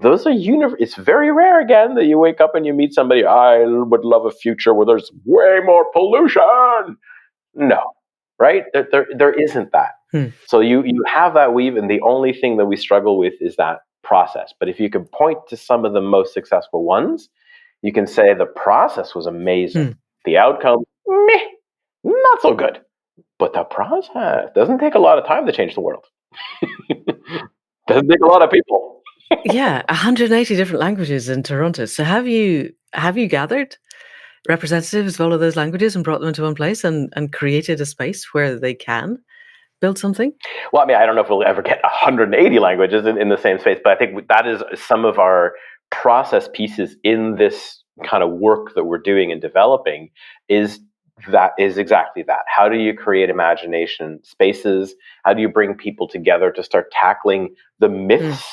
Those are it's very rare again that you wake up and you meet somebody, I would love a future where there's way more pollution. No, right? There isn't that. So you have that weave, and the only thing that we struggle with is that process. But if you can point to some of the most successful ones, you can say the process was amazing. The outcome, meh, not so good. But the process doesn't take a lot of time to change the world. Doesn't take a lot of people. Yeah, 180 different languages in Toronto. So have you gathered representatives of all of those languages and brought them into one place and created a space where they can build something? Well, I mean, I don't know if we'll ever get 180 languages in the same space, but I think that is some of our process pieces in this kind of work that we're doing and developing is exactly that. How do you create imagination spaces? How do you bring people together to start tackling the myths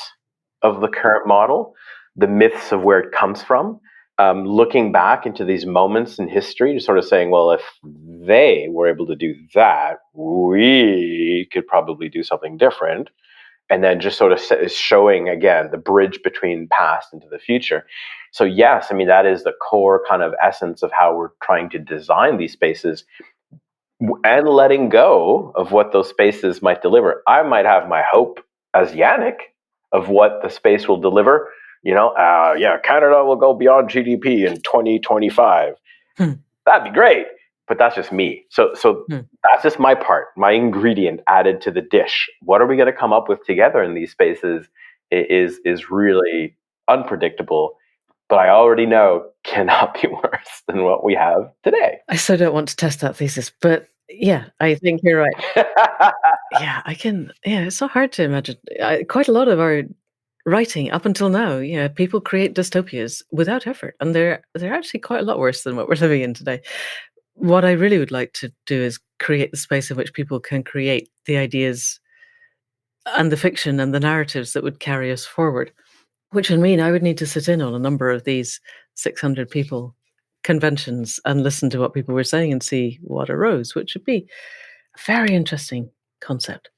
of the current model, the myths of where it comes from? Looking back into these moments in history to sort of saying, well, if they were able to do that, we could probably do something different. And then just sort of showing, again, the bridge between past into the future. So yes, I mean, that is the core kind of essence of how we're trying to design these spaces and letting go of what those spaces might deliver. I might have my hope as Yannick of what the space will deliver. Canada will go beyond GDP in 2025. That'd be great, but that's just me. So that's just my part, my ingredient added to the dish. What are we going to come up with together in these spaces is really unpredictable, but I already know cannot be worse than what we have today. I so don't want to test that thesis, but yeah, I think you're right. Yeah, I can. Yeah, it's so hard to imagine. Quite a lot of our writing up until now, people create dystopias without effort, and they're actually quite a lot worse than what we're living in today. What I really would like to do is create the space in which people can create the ideas and the fiction and the narratives that would carry us forward, which would mean I would need to sit in on a number of these 600 people conventions and listen to what people were saying and see what arose, which would be a very interesting concept.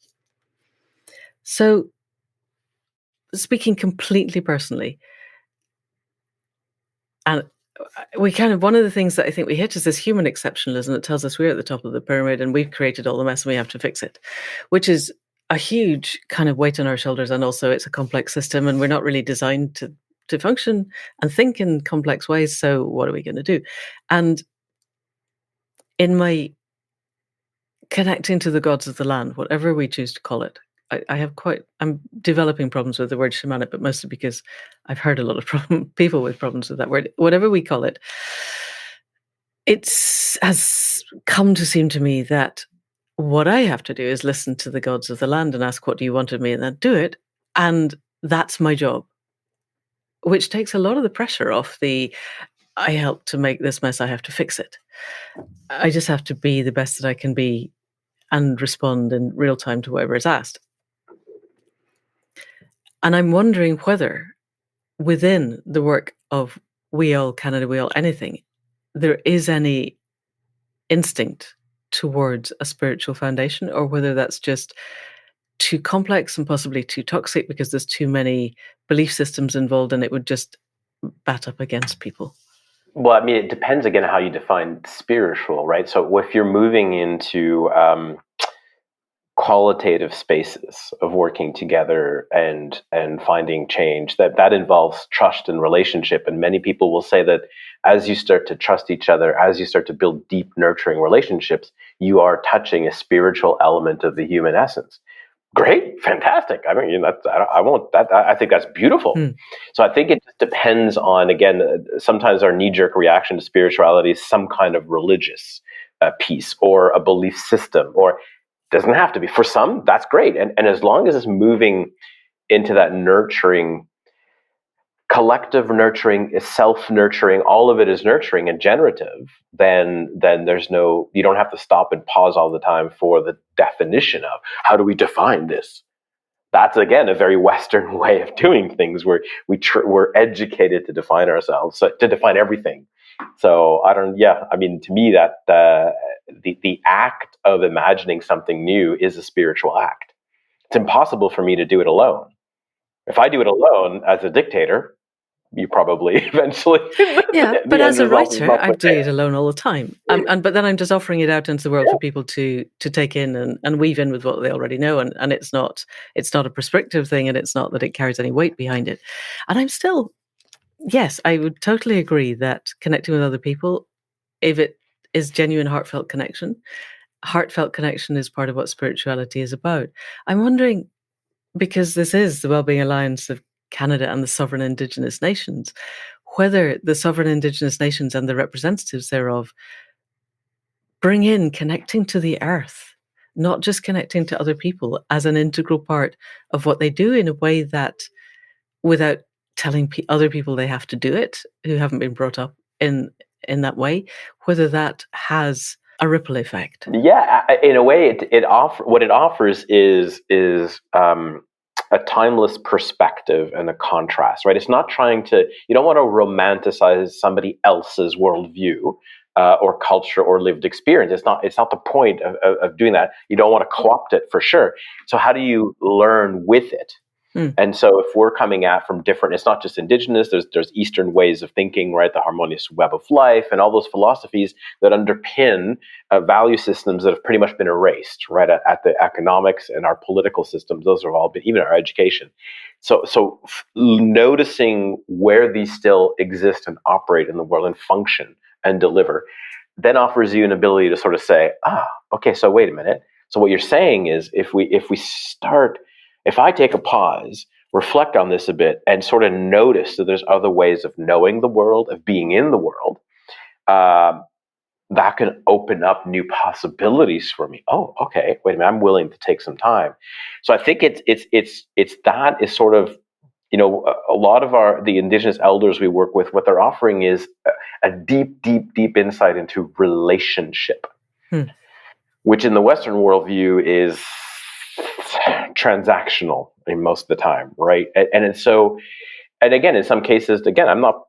So, speaking completely personally, and one of the things that I think we hit is this human exceptionalism that tells us we're at the top of the pyramid and we've created all the mess and we have to fix it, which is a huge kind of weight on our shoulders. And also it's a complex system and we're not really designed to function and think in complex ways. So what are we going to do? And in my connecting to the gods of the land, whatever we choose to call it, I'm developing problems with the word shamanic, but mostly because I've heard a lot of people with problems with that word. Whatever we call it, has come to seem to me that what I have to do is listen to the gods of the land and ask, what do you want of me? And then do it. And that's my job, which takes a lot of the pressure off I helped to make this mess, I have to fix it. I just have to be the best that I can be and respond in real time to whatever is asked. And I'm wondering whether within the work of We All Canada, We All Anything, there is any instinct towards a spiritual foundation, or whether that's just too complex and possibly too toxic because there's too many belief systems involved and it would just bat up against people. Well, I mean, it depends again how you define spiritual, right? So if you're moving into qualitative spaces of working together and finding change, that involves trust and relationship. And many people will say that as you start to trust each other, as you start to build deep, nurturing relationships, you are touching a spiritual element of the human essence. Great, fantastic. I mean, I won't. I think that's beautiful. So I think it just depends on, again, sometimes our knee-jerk reaction to spirituality is some kind of religious piece or a belief system, or doesn't have to be. For some, that's great, and as long as it's moving into that nurturing, collective nurturing, self-nurturing, all of it is nurturing and generative, then there's no, you don't have to stop and pause all the time for the definition of how do we define this. That's, again, a very Western way of doing things, where we're educated to define ourselves, so, to define everything. So I mean, to me, that the act of imagining something new is a spiritual act. It's impossible for me to do it alone. If I do it alone as a dictator, you probably eventually. Yeah, but as a writer, I do there. it alone all the time. But then I'm just offering it out into the world for people to take in and weave in with what they already know. And it's not a prescriptive thing, and it's not that it carries any weight behind it. And I'm still, yes, I would totally agree that connecting with other people, if it is genuine, heartfelt connection is part of what spirituality is about. I'm wondering, because this is the Wellbeing Alliance of Canada and the Sovereign Indigenous Nations, whether the Sovereign Indigenous Nations and the representatives thereof bring in connecting to the earth, not just connecting to other people, as an integral part of what they do, in a way that, without telling other people they have to do it, who haven't been brought up in that way, whether that has a ripple effect. Yeah, in a way, what it offers is a timeless perspective and a contrast, right? It's not trying to. You don't want to romanticize somebody else's worldview or culture or lived experience. It's not. It's not the point of doing that. You don't want to co-opt it, for sure. So how do you learn with it? And so if we're coming at from different, it's not just Indigenous, there's Eastern ways of thinking, right? The harmonious web of life and all those philosophies that underpin value systems that have pretty much been erased, right? At the economics and our political systems, those have all been, even our education. So noticing where these still exist and operate in the world and function and deliver, then offers you an ability to sort of say, okay, so wait a minute. So what you're saying is, if I take a pause, reflect on this a bit, and sort of notice that there's other ways of knowing the world, of being in the world, that can open up new possibilities for me. Oh, okay, wait a minute, I'm willing to take some time. So I think it's that is sort of, a lot of the Indigenous elders we work with, what they're offering is a deep, deep, deep insight into relationship, which in the Western worldview is transactional in most of the time, right? And again, in some cases, again, I'm not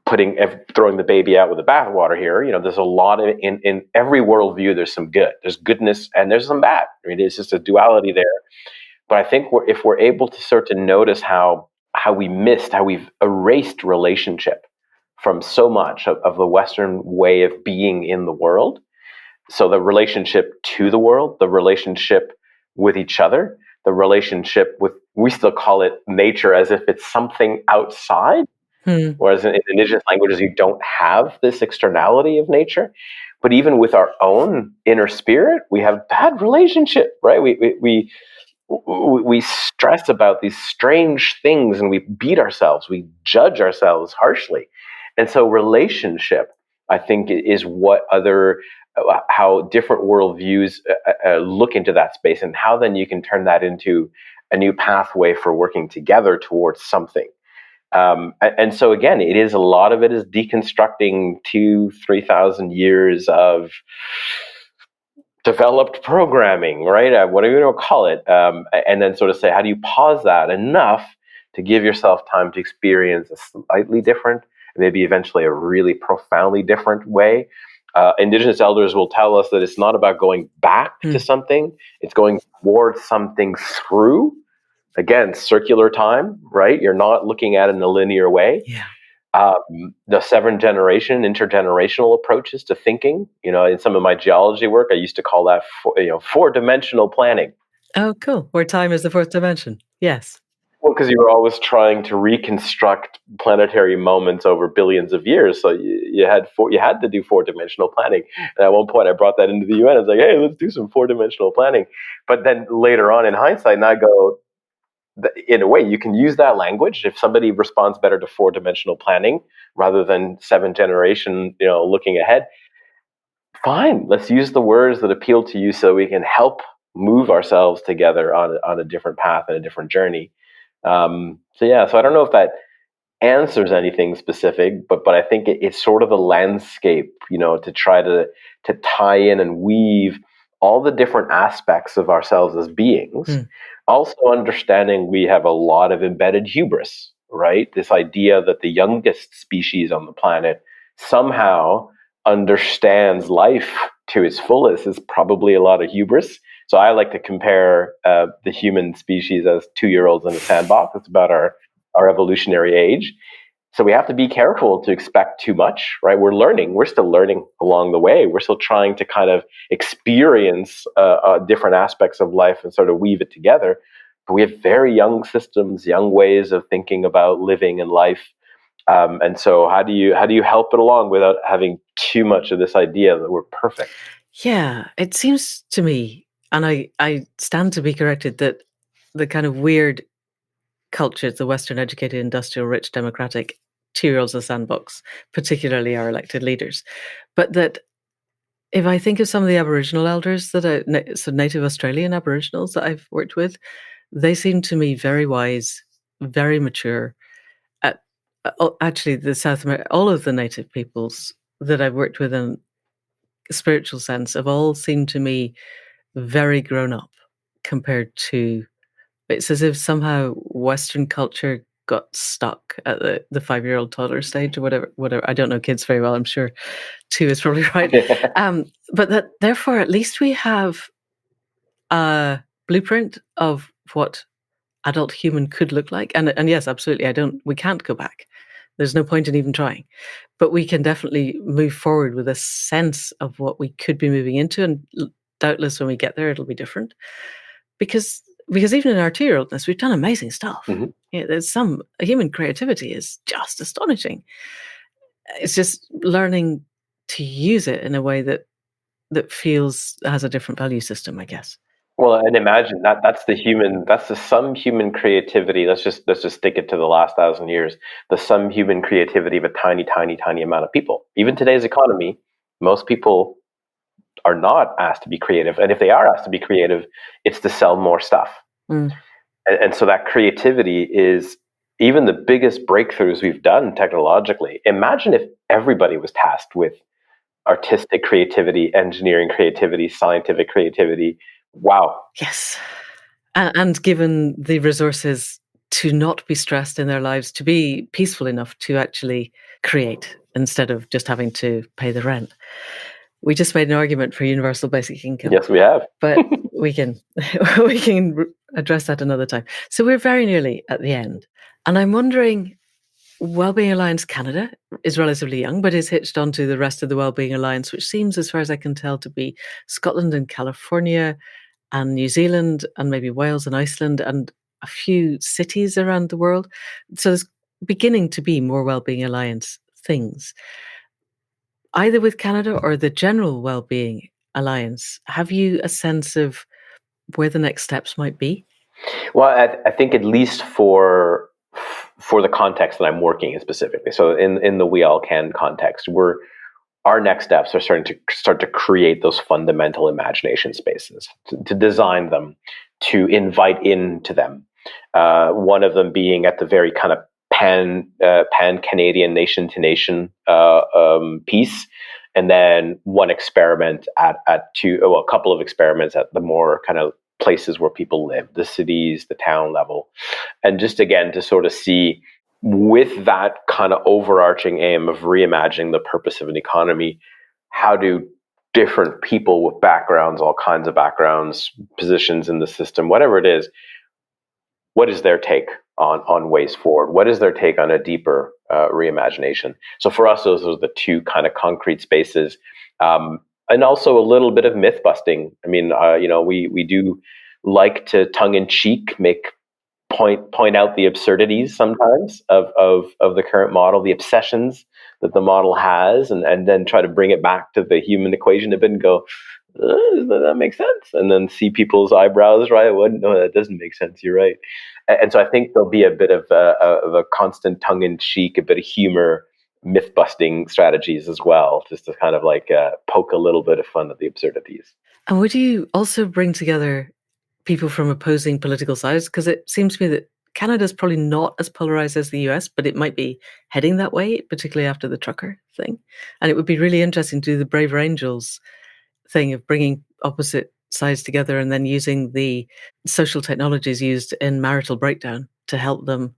throwing the baby out with the bathwater here. There's a lot of, in every worldview, there's some good, there's goodness, and there's some bad. I mean, it's just a duality there. But I think if we're able to start to notice how we've erased relationship from so much of the Western way of being in the world. So the relationship to the world, the relationship with each other, the relationship with, we still call it nature as if it's something outside. Whereas in Indigenous languages, you don't have this externality of nature. But even with our own inner spirit, we have bad relationship, right? We stress about these strange things, and we beat ourselves. We judge ourselves harshly. And so relationship, I think, is how different worldviews look into that space, and how then you can turn that into a new pathway for working together towards something. And so again, a lot of it is deconstructing 2,000-3,000 years of developed programming, right? Whatever you want to call it, and then sort of say, how do you pause that enough to give yourself time to experience a slightly different, maybe eventually a really profoundly different way. Indigenous elders will tell us that it's not about going back to something, it's going towards something through. Again, circular time, right? You're not looking at it in a linear way. Yeah. The seven generation, intergenerational approaches to thinking. In some of my geology work, I used to call that four-dimensional planning. Oh, cool. Where time is the fourth dimension. Yes. Well, because you were always trying to reconstruct planetary moments over billions of years. So you had to do four-dimensional planning. And at one point, I brought that into the UN. I was like, hey, let's do some four-dimensional planning. But then later on in hindsight, and I go, in a way, you can use that language if somebody responds better to four-dimensional planning rather than seventh generation, looking ahead. Fine, let's use the words that appeal to you so we can help move ourselves together on a different path and a different journey. So I don't know if that answers anything specific, but I think it's sort of a landscape, to try to tie in and weave all the different aspects of ourselves as beings. Also understanding we have a lot of embedded hubris, right? This idea that the youngest species on the planet somehow understands life to its fullest is probably a lot of hubris. So I like to compare the human species as 2-year-olds in a sandbox. It's about our evolutionary age. So we have to be careful to expect too much, right? We're learning. We're still learning along the way. We're still trying to kind of experience different aspects of life and sort of weave it together. But we have very young systems, young ways of thinking about living and life. And so how do you help it along without having too much of this idea that we're perfect? Yeah, it seems to me, and I stand to be corrected, that the kind of weird cultures, the Western educated, industrial, rich, democratic 2-year-olds in a sandbox, particularly our elected leaders. But that if I think of some of the Aboriginal elders so native Australian Aboriginals that I've worked with, they seem to me very wise, very mature. Actually, all of the native peoples that I've worked with in a spiritual sense have all seemed to me very grown up compared to. It's as if somehow Western culture got stuck at the 5-year-old toddler stage or whatever. I don't know kids very well. I'm sure 2 is probably right. But that therefore, at least we have a blueprint of what adult human could look like. And yes, absolutely. We can't go back. There's no point in even trying. But we can definitely move forward with a sense of what we could be moving into. And doubtless when we get there, it'll be different. Because even in our 2-year-oldness, we've done amazing stuff. Mm-hmm. Yeah, human creativity is just astonishing. It's just learning to use it in a way that has a different value system, I guess. Well, and imagine that's the some human creativity. Let's just stick it to the last 1,000 years. The some human creativity of a tiny, tiny, tiny amount of people. Even today's economy, most people are not asked to be creative. And if they are asked to be creative, it's to sell more stuff. And so that creativity is even the biggest breakthroughs we've done technologically. Imagine if everybody was tasked with artistic creativity, engineering creativity, scientific creativity. Wow. Yes. And given the resources to not be stressed in their lives, to be peaceful enough to actually create instead of just having to pay the rent. We just made an argument for universal basic income. Yes, we have. But we can address that another time. So we're very nearly at the end. And I'm wondering, Wellbeing Alliance Canada is relatively young, but is hitched onto the rest of the Wellbeing Alliance, which seems, as far as I can tell, to be Scotland and California and New Zealand and maybe Wales and Iceland and a few cities around the world. So there's beginning to be more Wellbeing Alliance things. Either with Canada or the general Wellbeing Alliance, have you a sense of where the next steps might be? Well, I think at least for the context that I'm working in specifically, so in the We All Can context, our next steps are start to create those fundamental imagination spaces, to design them, to invite into them. One of them being at the very kind of pan-Canadian nation-to-nation piece, and then one experiment a couple of experiments at the more kind of places where people live, the cities, the town level. And just again, to sort of see, with that kind of overarching aim of reimagining the purpose of an economy, how do different people with backgrounds, all kinds of backgrounds, positions in the system, whatever it is, what is their take on ways forward? What is their take on a deeper reimagination? So for us, those are the two kind of concrete spaces. And also a little bit of myth busting. I mean, we do like to tongue in cheek make point out the absurdities sometimes of the current model, the obsessions that the model has, and then try to bring it back to the human equation a bit and go, does that make sense? And then see people's eyebrows, right? No, that doesn't make sense. You're right. And so I think there'll be a bit of a constant tongue-in-cheek, a bit of humor, myth-busting strategies as well, just to kind of like poke a little bit of fun at the absurdities. And would you also bring together people from opposing political sides? Because it seems to me that Canada's probably not as polarized as the US, but it might be heading that way, particularly after the trucker thing. And it would be really interesting to do the Brave Angels thing of bringing opposite sides together and then using the social technologies used in marital breakdown to help them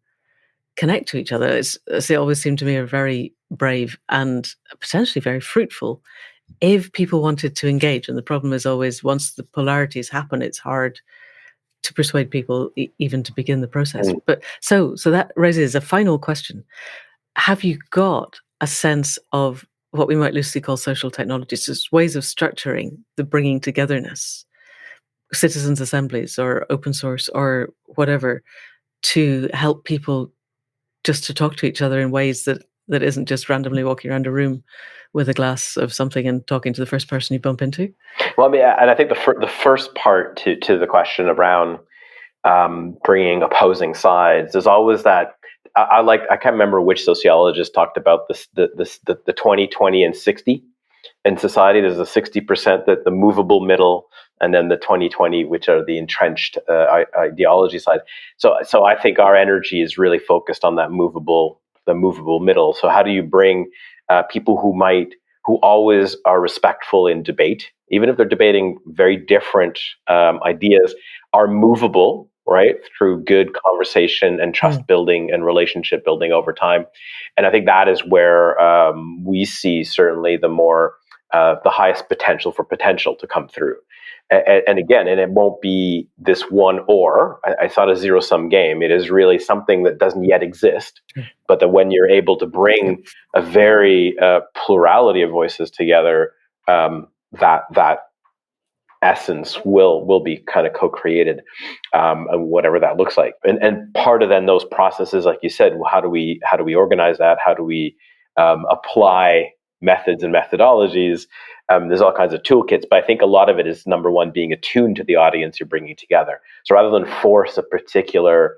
connect to each other. It always seemed to me are very brave and potentially very fruitful if people wanted to engage. And the problem is always once the polarities happen, it's hard to persuade people even to begin the process. But so that raises a final question. Have you got a sense of what we might loosely call social technologies, just ways of structuring the bringing togetherness, citizens' assemblies or open source or whatever, to help people just to talk to each other in ways that isn't just randomly walking around a room with a glass of something and talking to the first person you bump into? Well, I mean, and I think the first part to the question around bringing opposing sides, there's always that. I can't remember which sociologist talked about this, the 20, 20, and 60 in society. There's a 60% that the movable middle, and then the 20-20, which are the entrenched ideology side. So I think our energy is really focused on that movable middle. So how do you bring people who always are respectful in debate, even if they're debating very different ideas, are movable, right, through good conversation and trust building and relationship building over time. And I think that is where we see certainly the highest potential to come through. And again, it won't be this one or. It's not a zero-sum game. It is really something that doesn't yet exist, but that when you're able to bring a very plurality of voices together, that essence will be kind of co-created, and whatever that looks like. And part of then those processes, like you said, how do we organize that? How do we apply methods and methodologies? There's all kinds of toolkits, but I think a lot of it is, number one, being attuned to the audience you're bringing together. So rather than force a particular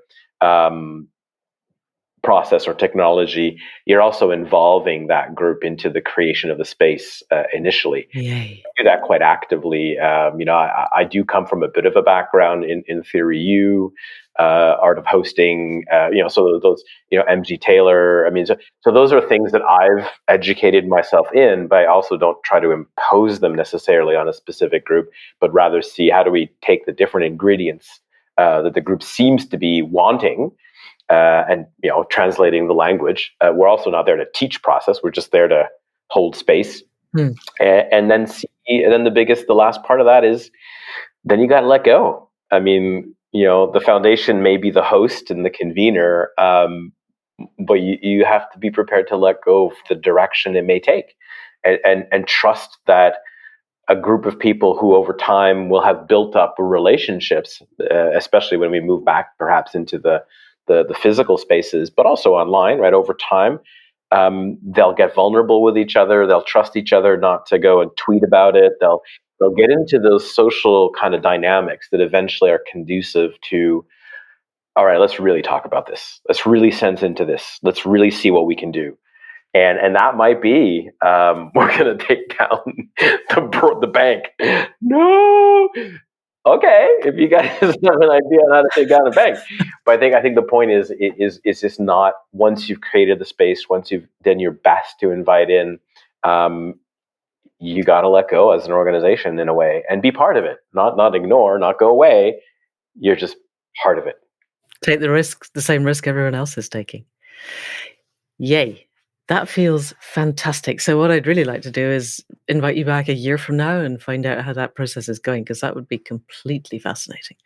process or technology, you're also involving that group into the creation of the space initially. Yay. I do that quite actively. I do come from a bit of a background in theory U, art of hosting, so those, MG Taylor. I mean, so those are things that I've educated myself in, but I also don't try to impose them necessarily on a specific group, but rather see how do we take the different ingredients that the group seems to be wanting, and translating the language. We're also not there to teach process. We're just there to hold space, and then see. And then the last part of that is, then you got to let go. I mean, the foundation may be the host and the convener, but you have to be prepared to let go of the direction it may take, and trust that a group of people who over time will have built up relationships, especially when we move back perhaps into the physical spaces, but also online, right? Over time, they'll get vulnerable with each other. They'll trust each other not to go and tweet about it. They'll get into those social kind of dynamics that eventually are conducive to, all right, let's really talk about this. Let's really sense into this. Let's really see what we can do. And that might be, we're going to take down the bank. No. Okay, if you guys have an idea on how to take down a bank. But I think the point is just not, once you've created the space, once you've done your best to invite in, you got to let go as an organization in a way and be part of it, not ignore, not go away. You're just part of it. Take the risk, the same risk everyone else is taking. Yay. That feels fantastic. So what I'd really like to do is invite you back a year from now and find out how that process is going, because that would be completely fascinating.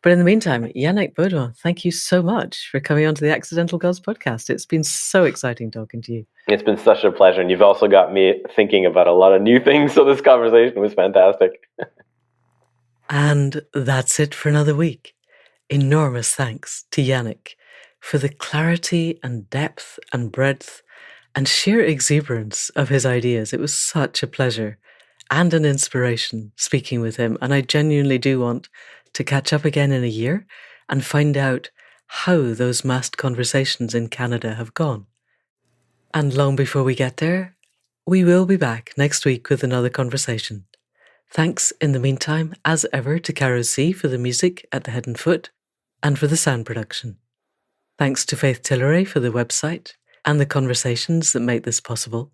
But in the meantime, Yannick Beaudoin, thank you so much for coming onto the Accidental Gods podcast. It's been so exciting talking to you. It's been such a pleasure. And you've also got me thinking about a lot of new things. So this conversation was fantastic. And that's it for another week. enormous thanks to Yannick for the clarity and depth and breadth and sheer exuberance of his ideas. It was such a pleasure and an inspiration speaking with him, and I genuinely do want to catch up again in a year and find out how those massed conversations in Canada have gone. And long before we get there, we will be back next week with another conversation. Thanks in the meantime, as ever, to Caro C for the music at the head and foot and for the sound production. Thanks to Faith Tilleray for the website and the conversations that make this possible.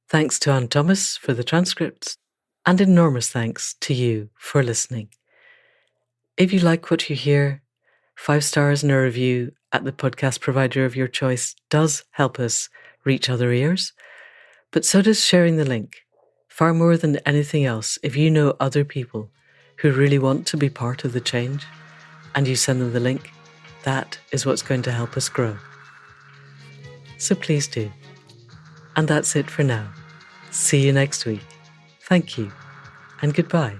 Thanks to Anne Thomas for the transcripts, and enormous thanks to you for listening. If you like what you hear, 5 stars and a review at the podcast provider of your choice does help us reach other ears, but so does sharing the link. Far more than anything else, if you know other people who really want to be part of the change and you send them the link, that is what's going to help us grow. So please do. And that's it for now. See you next week. Thank you and goodbye.